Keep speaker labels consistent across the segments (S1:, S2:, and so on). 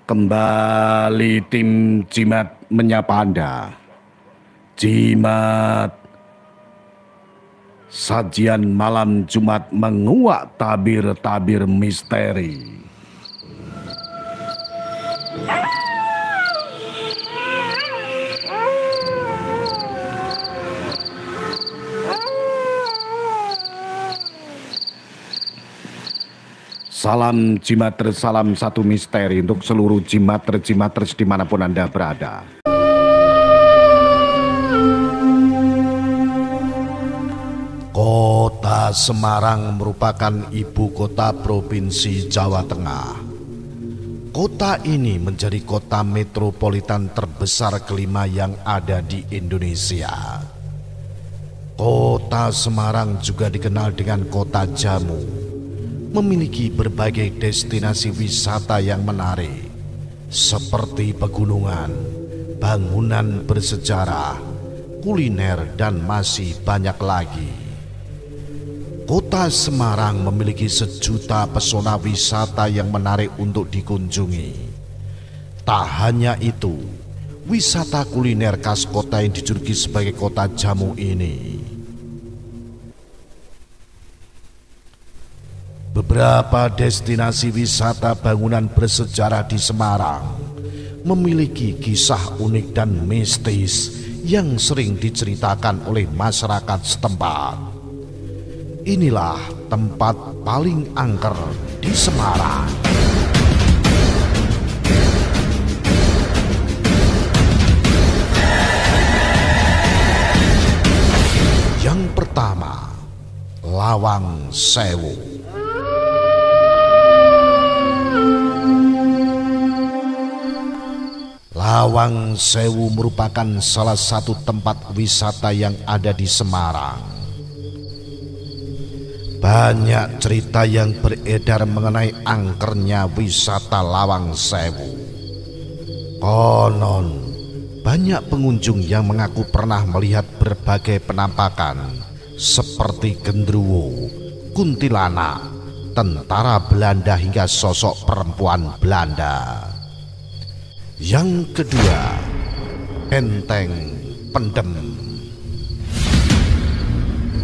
S1: Kembali tim Jimat menyapa Anda. Jimat, sajian malam Jumat menguak tabir-tabir misteri. Salam Jimatres, salam satu misteri untuk seluruh Jimatres dimanapun Anda berada. Kota Semarang merupakan ibu kota Provinsi Jawa Tengah. Kota ini menjadi kota metropolitan terbesar kelima yang ada di Indonesia. Kota Semarang juga dikenal dengan kota jamu, memiliki berbagai destinasi wisata yang menarik seperti pegunungan, bangunan bersejarah, kuliner, dan masih banyak lagi. Kota Semarang memiliki sejuta pesona wisata yang menarik untuk dikunjungi. Tak hanya itu, wisata kuliner khas kota yang dijuluki sebagai kota jamu ini. Beberapa destinasi wisata bangunan bersejarah di Semarang memiliki kisah unik dan mistis yang sering diceritakan oleh masyarakat setempat. Inilah tempat paling angker di Semarang. Yang pertama, Lawang Sewu. Lawang Sewu merupakan salah satu tempat wisata yang ada di Semarang. Banyak cerita yang beredar mengenai angkernya wisata Lawang Sewu. Konon, banyak pengunjung yang mengaku pernah melihat berbagai penampakan seperti genderuwo, kuntilanak, tentara Belanda hingga sosok perempuan Belanda. Yang kedua, Benteng Pendem.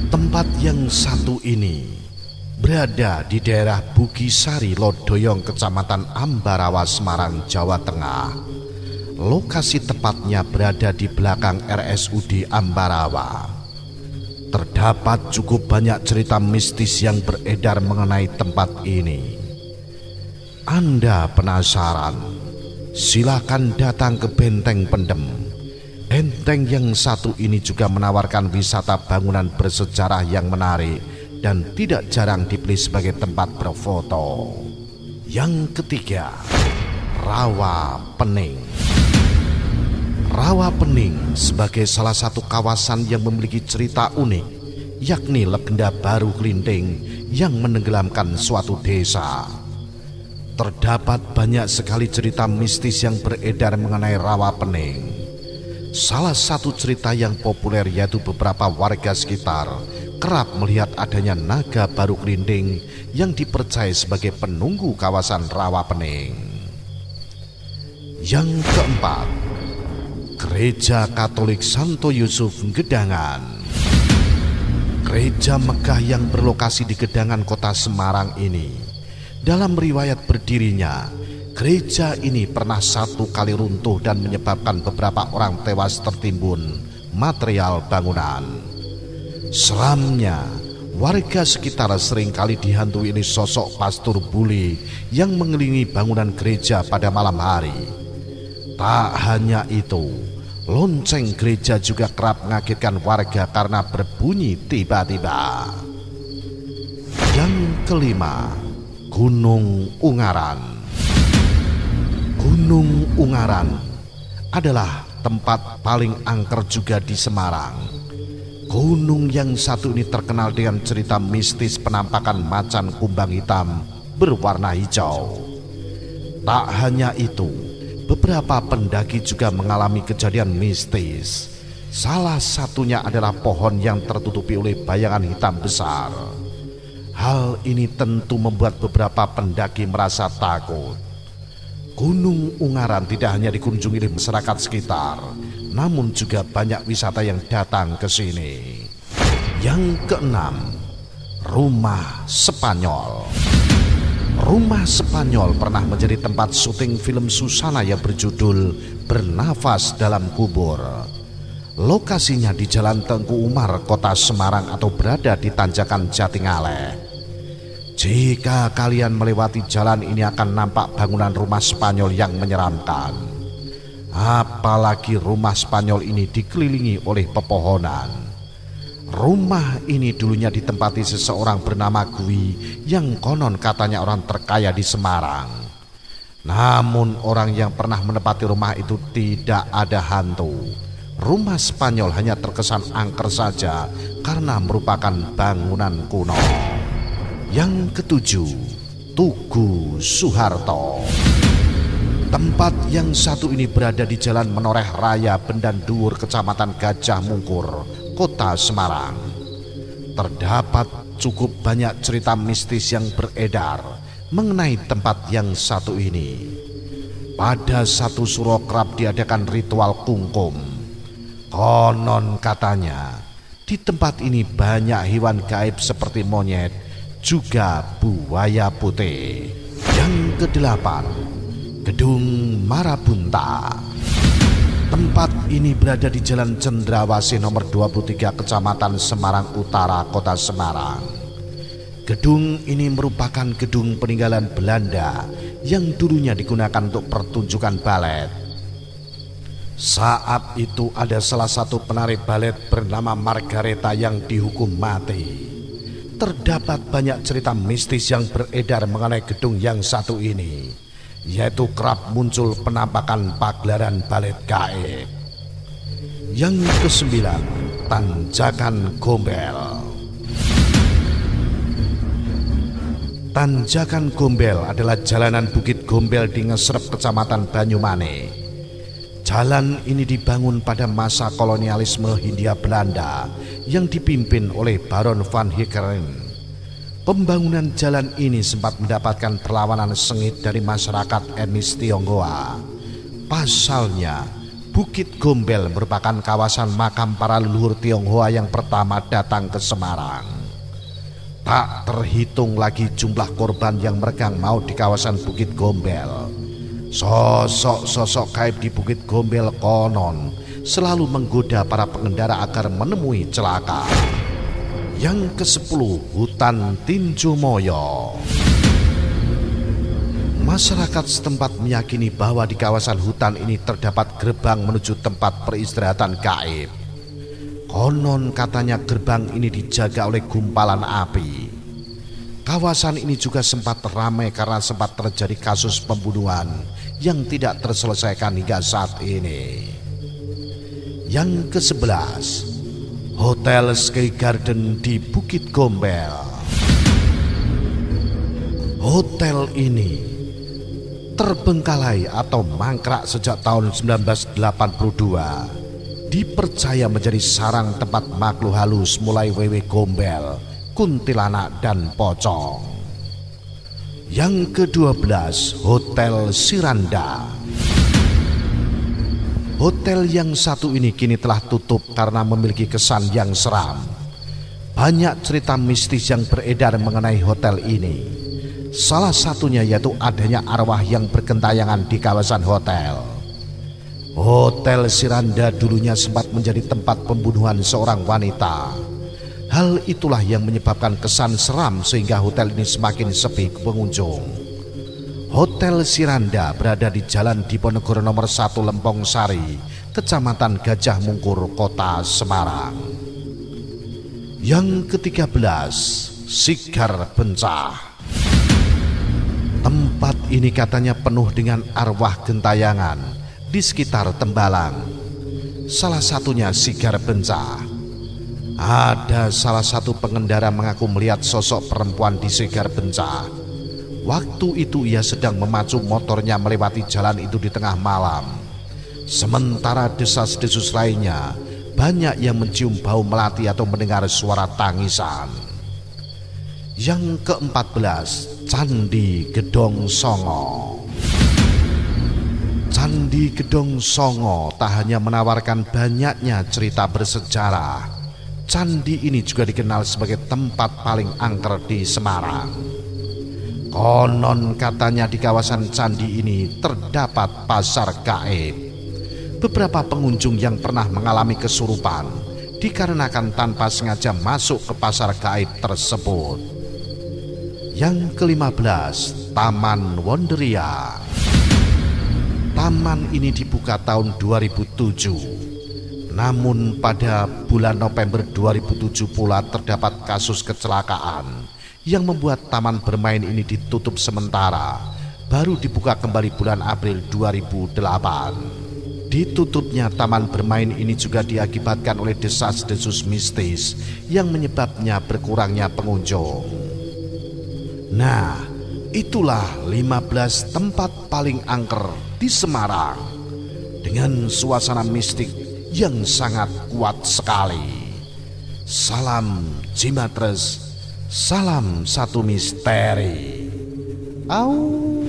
S1: Tempat yang satu ini berada di daerah Bugisari Lodoyong, Kecamatan Ambarawa, Semarang, Jawa Tengah. Lokasi tepatnya berada di belakang RSUD Ambarawa. Terdapat cukup banyak cerita mistis yang beredar mengenai tempat ini. Anda penasaran? Silakan datang ke Benteng Pendem. Benteng yang satu ini juga menawarkan wisata bangunan bersejarah yang menarik dan tidak jarang dipilih sebagai tempat berfoto. Yang ketiga, Rawa Pening. Rawa Pening sebagai salah satu kawasan yang memiliki cerita unik, yakni legenda Baru Kelinting yang menenggelamkan suatu desa. Terdapat banyak sekali cerita mistis yang beredar mengenai Rawa Pening. Salah satu cerita yang populer yaitu beberapa warga sekitar kerap melihat adanya naga Baru Kelinting yang dipercaya sebagai penunggu kawasan Rawa Pening. Yang keempat, Gereja Katolik Santo Yusuf Gedangan. Gereja megah yang berlokasi di Gedangan, Kota Semarang ini, dalam riwayat berdirinya, gereja ini pernah satu kali runtuh dan menyebabkan beberapa orang tewas tertimbun material bangunan. Seramnya, warga sekitar seringkali dihantui oleh sosok pastor bule yang mengelilingi bangunan gereja pada malam hari. Tak hanya itu, lonceng gereja juga kerap mengagetkan warga karena berbunyi tiba-tiba. Yang kelima, Gunung Ungaran. Gunung Ungaran adalah tempat paling angker juga di Semarang. Gunung yang satu ini terkenal dengan cerita mistis penampakan macan kumbang hitam berwarna hijau. Tak hanya itu, beberapa pendaki juga mengalami kejadian mistis. Salah satunya adalah pohon yang tertutupi oleh bayangan hitam besar. Hal ini tentu membuat beberapa pendaki merasa takut. Gunung Ungaran tidak hanya dikunjungi oleh masyarakat sekitar, namun juga banyak wisata yang datang ke sini. Yang keenam, Rumah Spanyol. Rumah Spanyol pernah menjadi tempat syuting film Susana yang berjudul Bernafas dalam Kubur. Lokasinya di Jalan Tengku Umar, Kota Semarang atau berada di Tanjakan Jatingaleh. Jika kalian melewati jalan ini akan nampak bangunan rumah Spanyol yang menyeramkan. Apalagi rumah Spanyol ini dikelilingi oleh pepohonan. Rumah ini dulunya ditempati seseorang bernama Gui yang konon katanya orang terkaya di Semarang. Namun orang yang pernah menempati rumah itu tidak ada hantu. Rumah Spanyol hanya terkesan angker saja karena merupakan bangunan kuno. Yang ketujuh, Tugu Soeharto. Tempat yang satu ini berada di Jalan Menoreh Raya Bendan Dhuwur, Kecamatan Gajah Mungkur, Kota Semarang. Terdapat cukup banyak cerita mistis yang beredar mengenai tempat yang satu ini. Pada satu suro kerap diadakan ritual kungkum. Konon katanya di tempat ini banyak hewan gaib seperti monyet, juga buaya putih. Yang kedelapan, Gedung Marabunta. Tempat ini berada di Jalan Cendrawasih nomor 23 Kecamatan Semarang Utara, Kota Semarang. Gedung ini merupakan gedung peninggalan Belanda yang dulunya digunakan untuk pertunjukan balet. Saat itu ada salah satu penari balet bernama Margareta yang dihukum mati. Terdapat banyak cerita mistis yang beredar mengenai gedung yang satu ini, yaitu kerap muncul penampakan pagelaran balet gaib. Yang kesembilan, Tanjakan Gombel. Tanjakan Gombel adalah jalanan Bukit Gombel di Ngesrep, Kecamatan Banyumane. Jalan ini dibangun pada masa kolonialisme Hindia Belanda yang dipimpin oleh Baron van Heeren. Pembangunan jalan ini sempat mendapatkan perlawanan sengit dari masyarakat etnis Tionghoa. Pasalnya, Bukit Gombel merupakan kawasan makam para leluhur Tionghoa yang pertama datang ke Semarang. Tak terhitung lagi jumlah korban yang meregang maut di kawasan Bukit Gombel. Sosok-sosok gaib di Bukit Gombel konon selalu menggoda para pengendara agar menemui celaka. Yang ke-10, Hutan Tinju Moyo. Masyarakat setempat meyakini bahwa di kawasan hutan ini terdapat gerbang menuju tempat peristirahatan gaib. Konon katanya gerbang ini dijaga oleh gumpalan api. Kawasan ini juga sempat ramai karena sempat terjadi kasus pembunuhan yang tidak terselesaikan hingga saat ini. Yang ke-11, Hotel Sky Garden di Bukit Gombel. Hotel ini terbengkalai atau mangkrak sejak tahun 1982. Dipercaya menjadi sarang tempat makhluk halus mulai wewe gombel, kuntilanak dan pocong. Yang ke-12, Hotel Siranda. Hotel yang satu ini kini telah tutup karena memiliki kesan yang seram. Banyak cerita mistis yang beredar mengenai hotel ini. Salah satunya yaitu adanya arwah yang bergentayangan di kawasan hotel. Hotel Siranda dulunya sempat menjadi tempat pembunuhan seorang wanita. Hal itulah yang menyebabkan kesan seram sehingga hotel ini semakin sepi pengunjung. Hotel Siranda berada di Jalan Diponegoro nomor 1 Lempong Sari, Kecamatan Gajah Mungkur, Kota Semarang. Yang ke-13, Sigar Bencah. Tempat ini katanya penuh dengan arwah gentayangan di sekitar Tembalang. Salah satunya Sigar Bencah. Ada salah satu pengendara mengaku melihat sosok perempuan di Sigar Bencah. Waktu itu ia sedang memacu motornya melewati jalan itu di tengah malam. Sementara desas-desus lainnya, banyak yang mencium bau melati atau mendengar suara tangisan. Yang ke-14, Candi Gedong Songo. Candi Gedong Songo tak hanya menawarkan banyaknya cerita bersejarah. Candi ini juga dikenal sebagai tempat paling angker di Semarang. Konon katanya di kawasan candi ini terdapat pasar gaib. Beberapa pengunjung yang pernah mengalami kesurupan dikarenakan tanpa sengaja masuk ke pasar gaib tersebut. Yang ke-15, Taman Wonderia. Taman ini dibuka tahun 2007. Namun pada bulan November 2007 pula terdapat kasus kecelakaan yang membuat taman bermain ini ditutup sementara, baru dibuka kembali bulan April 2008. Ditutupnya taman bermain ini juga diakibatkan oleh desas-desus mistis yang menyebabnya berkurangnya pengunjung. Nah, itulah 15 tempat paling angker di Semarang dengan suasana mistik yang sangat kuat sekali. Salam Jimatres, salam satu misteri. Au.